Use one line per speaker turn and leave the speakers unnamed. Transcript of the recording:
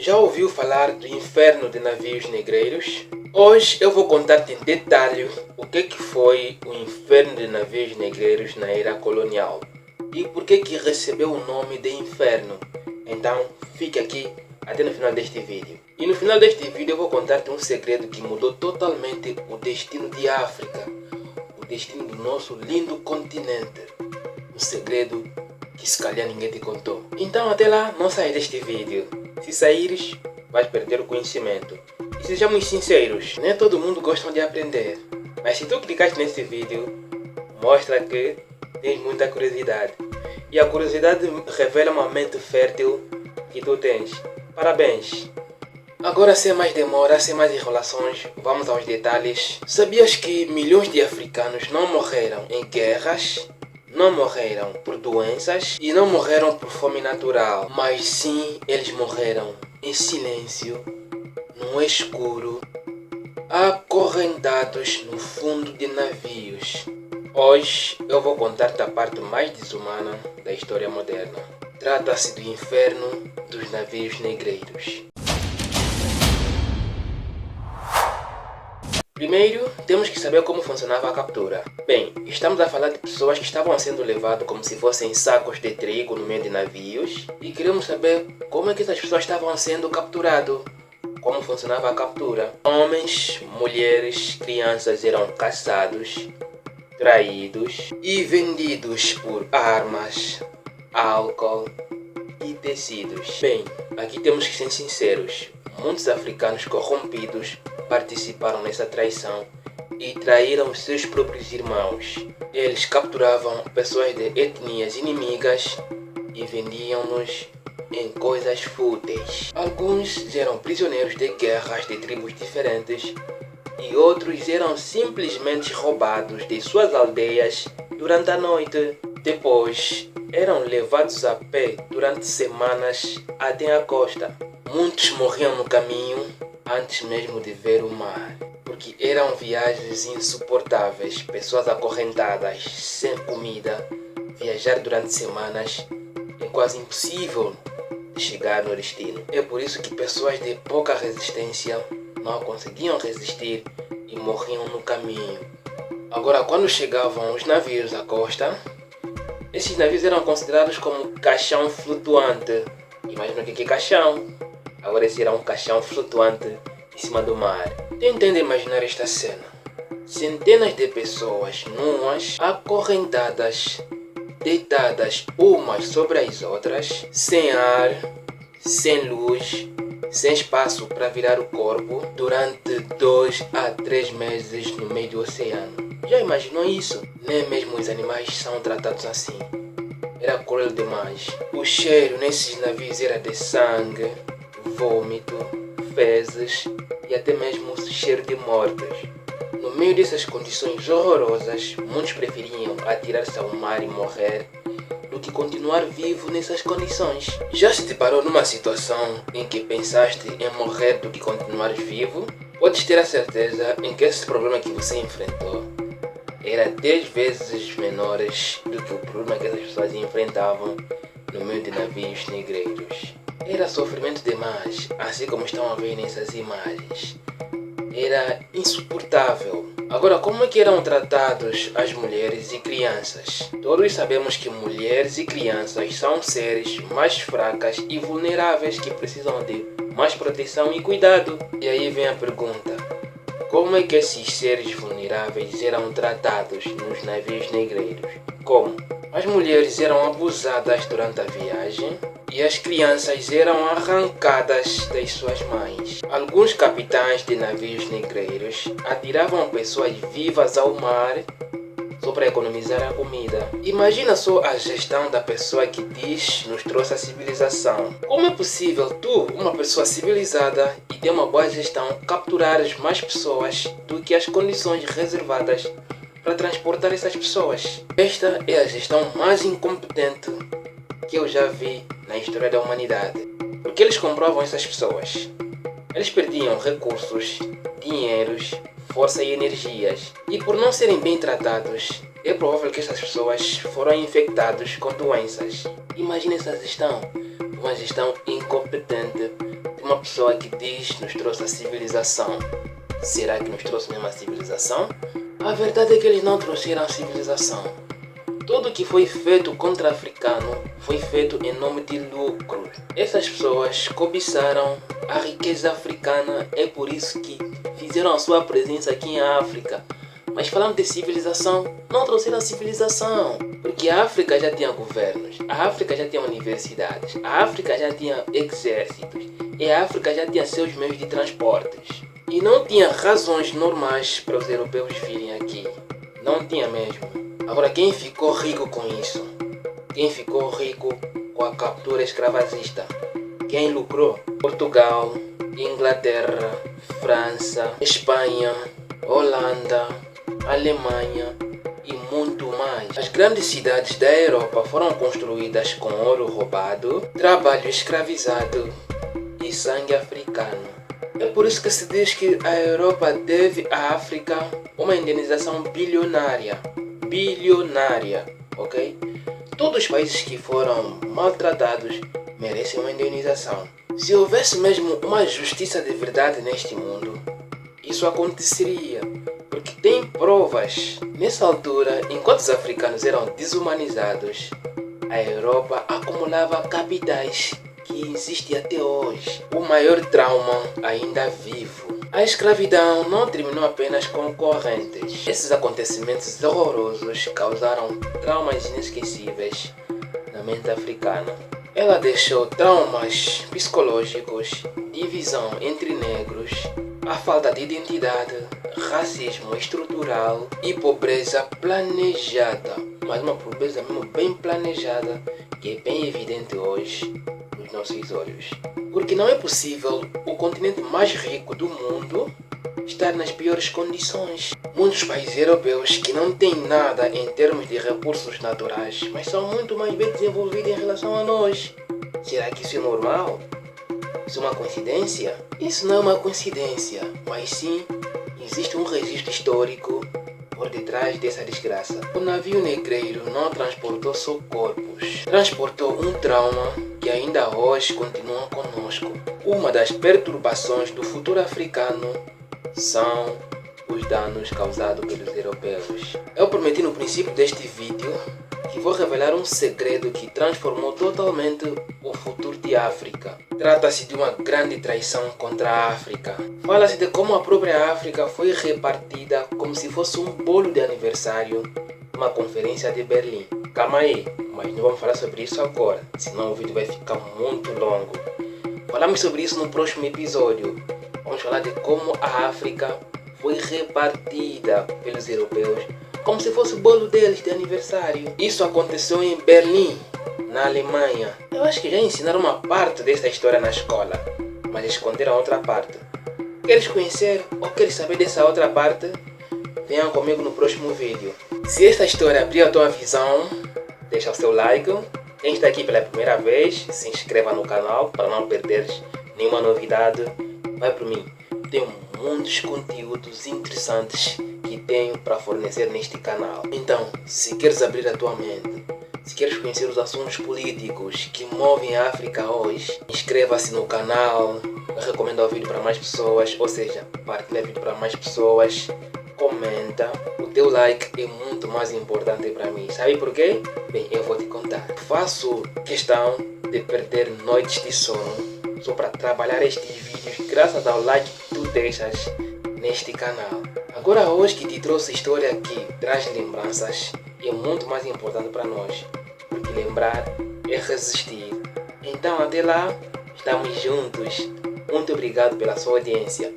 Já ouviu falar do inferno de navios negreiros? Hoje eu vou contar-te em detalhe o que foi o inferno de navios negreiros na era colonial e por que recebeu o nome de inferno. Então fique aqui até no final deste vídeo. E no final deste vídeo eu vou contar-te um segredo que mudou totalmente o destino de África, o destino do nosso lindo continente. Um segredo que se calhar ninguém te contou. Então até lá, não saia deste vídeo. Se saíres, vais perder o conhecimento. E sejamos sinceros, nem todo mundo gosta de aprender. Mas se tu clicaste nesse vídeo, mostra que tens muita curiosidade. E a curiosidade revela uma mente fértil que tu tens. Parabéns! Agora, sem mais demora, sem mais enrolações, vamos aos detalhes. Sabias que milhões de africanos não morreram em guerras? Não morreram por doenças e não morreram por fome natural, mas sim eles morreram em silêncio, no escuro, acorrentados no fundo de navios. Hoje eu vou contar-te a parte mais desumana da história moderna. Trata-se do inferno dos navios negreiros. Primeiro, temos que saber como funcionava a captura. Bem, estamos a falar de pessoas que estavam sendo levadas como se fossem sacos de trigo no meio de navios e queremos saber como é que essas pessoas estavam sendo capturadas. Como funcionava a captura. Homens, mulheres, crianças eram caçados, traídos e vendidos por armas, álcool e tecidos. Bem, aqui temos que ser sinceros. Muitos africanos corrompidos participaram nessa traição e traíram seus próprios irmãos. Eles capturavam pessoas de etnias inimigas e vendiam-nos em coisas fúteis. Alguns eram prisioneiros de guerras de tribos diferentes e outros eram simplesmente roubados de suas aldeias durante a noite. Depois, eram levados a pé durante semanas até a costa. Muitos morriam no caminho antes mesmo de ver o mar, porque eram viagens insuportáveis, pessoas acorrentadas, sem comida, viajar durante semanas é quase impossível de chegar no destino. É por isso que pessoas de pouca resistência não conseguiam resistir e morriam no caminho. Agora, quando chegavam os navios à costa, esses navios eram considerados como caixão flutuante. Imagina o que é caixão. Agora esse era um caixão flutuante em cima do mar. Tentando imaginar esta cena. Centenas de pessoas nuas, acorrentadas, deitadas umas sobre as outras, sem ar, sem luz, sem espaço para virar o corpo, durante 2 a 3 meses no meio do oceano. Já imaginou isso? Nem mesmo os animais são tratados assim. Era cruel demais. O cheiro nesses navios era de sangue, vômito, fezes e até mesmo cheiro de mortes. No meio dessas condições horrorosas, muitos preferiam atirar-se ao mar e morrer do que continuar vivo nessas condições. Já se deparou numa situação em que pensaste em morrer do que continuar vivo? Podes ter a certeza em que esse problema que você enfrentou era 10 vezes menores do que o problema que essas pessoas enfrentavam no meio de navios negreiros. Era sofrimento demais, assim como estão a ver nessas imagens. Era insuportável. Agora, como é que eram tratados as mulheres e crianças? Todos sabemos que mulheres e crianças são seres mais fracas e vulneráveis que precisam de mais proteção e cuidado. E aí vem a pergunta: como é que esses seres vulneráveis eram tratados nos navios negreiros? Como? As mulheres eram abusadas durante a viagem e as crianças eram arrancadas das suas mães. Alguns capitães de navios negreiros atiravam pessoas vivas ao mar só para economizar a comida. Imagina só a gestão da pessoa que diz nos trouxe a civilização. Como é possível tu, uma pessoa civilizada e de uma boa gestão, capturares mais pessoas do que as condições reservadas para transportar essas pessoas? Esta é a gestão mais incompetente que eu já vi na história da humanidade. Porque eles comprovam essas pessoas. Eles perdiam recursos, dinheiros, força e energias. E por não serem bem tratados, é provável que essas pessoas foram infectadas com doenças. Imagina essa gestão. Uma gestão incompetente uma pessoa que diz nos trouxe a civilização. Será que nos trouxe mesmo a civilização? A verdade é que eles não trouxeram a civilização. Tudo que foi feito contra africano foi feito em nome de lucro. Essas pessoas cobiçaram a riqueza africana, é por isso que fizeram a sua presença aqui em África. Mas falando de civilização, não trouxeram a civilização. Porque a África já tinha governos, a África já tinha universidades, a África já tinha exércitos e a África já tinha seus meios de transportes. E não tinha razões normais para os europeus virem aqui. Não tinha mesmo. Agora, quem ficou rico com isso? Quem ficou rico com a captura escravagista? Quem lucrou? Portugal, Inglaterra, França, Espanha, Holanda, Alemanha e muito mais. As grandes cidades da Europa foram construídas com ouro roubado, trabalho escravizado e sangue africano. É por isso que se diz que a Europa deve à África uma indenização bilionária. Bilionária, ok? Todos os países que foram maltratados merecem uma indenização. Se houvesse mesmo uma justiça de verdade neste mundo, isso aconteceria. Porque tem provas. Nessa altura, enquanto os africanos eram desumanizados, a Europa acumulava capitais que existem até hoje. O maior trauma ainda vivo. A escravidão não terminou apenas com correntes. Esses acontecimentos horrorosos causaram traumas inesquecíveis na mente africana. Ela deixou traumas psicológicos, divisão entre negros, a falta de identidade, racismo estrutural e pobreza planejada. Mas uma pobreza mesmo bem planejada que é bem evidente hoje nos nossos olhos. Porque não é possível o continente mais rico do mundo estar nas piores condições. Muitos países europeus que não têm nada em termos de recursos naturais, mas são muito mais bem desenvolvidos em relação a nós. Será que isso é normal? Isso é uma coincidência? Isso não é uma coincidência, mas sim existe um registro histórico por detrás dessa desgraça. O navio negreiro não transportou só corpos, transportou um trauma que ainda hoje continua conosco. Uma das perturbações do futuro africano são os danos causados pelos europeus. Eu prometi no princípio deste vídeo que vou revelar um segredo que transformou totalmente o futuro de África. Trata-se de uma grande traição contra a África. Fala-se de como a própria África foi repartida como se fosse um bolo de aniversário numa conferência de Berlim. Calma aí, mas não vamos falar sobre isso agora, senão o vídeo vai ficar muito longo. Falamos sobre isso no próximo episódio. Vamos falar de como a África foi repartida pelos europeus como se fosse o bolo deles de aniversário. Isso aconteceu em Berlim, na Alemanha. Eu acho que já ensinaram uma parte dessa história na escola, mas esconderam a outra parte. Queres conhecer ou queres saber dessa outra parte? Venham comigo no próximo vídeo. Se esta história abrir a tua visão, deixa o seu like. Quem está aqui pela primeira vez, se inscreva no canal para não perderes nenhuma novidade. Vai por mim, tenho muitos conteúdos interessantes que tenho para fornecer neste canal. Então, se queres abrir a tua mente, se queres conhecer os assuntos políticos que movem a África hoje, inscreva-se no canal, recomenda o vídeo para mais pessoas, ou seja, partilha o vídeo para mais pessoas, comenta. O teu like é muito mais importante para mim. Sabe por quê? Bem, eu vou te contar. Faço questão de perder noites de sono só para trabalhar estes vídeos graças ao like que tu deixas neste canal. Agora hoje que te trouxe história que traz lembranças é muito mais importante para nós, porque lembrar é resistir. Então até lá, estamos juntos. Muito obrigado pela sua audiência.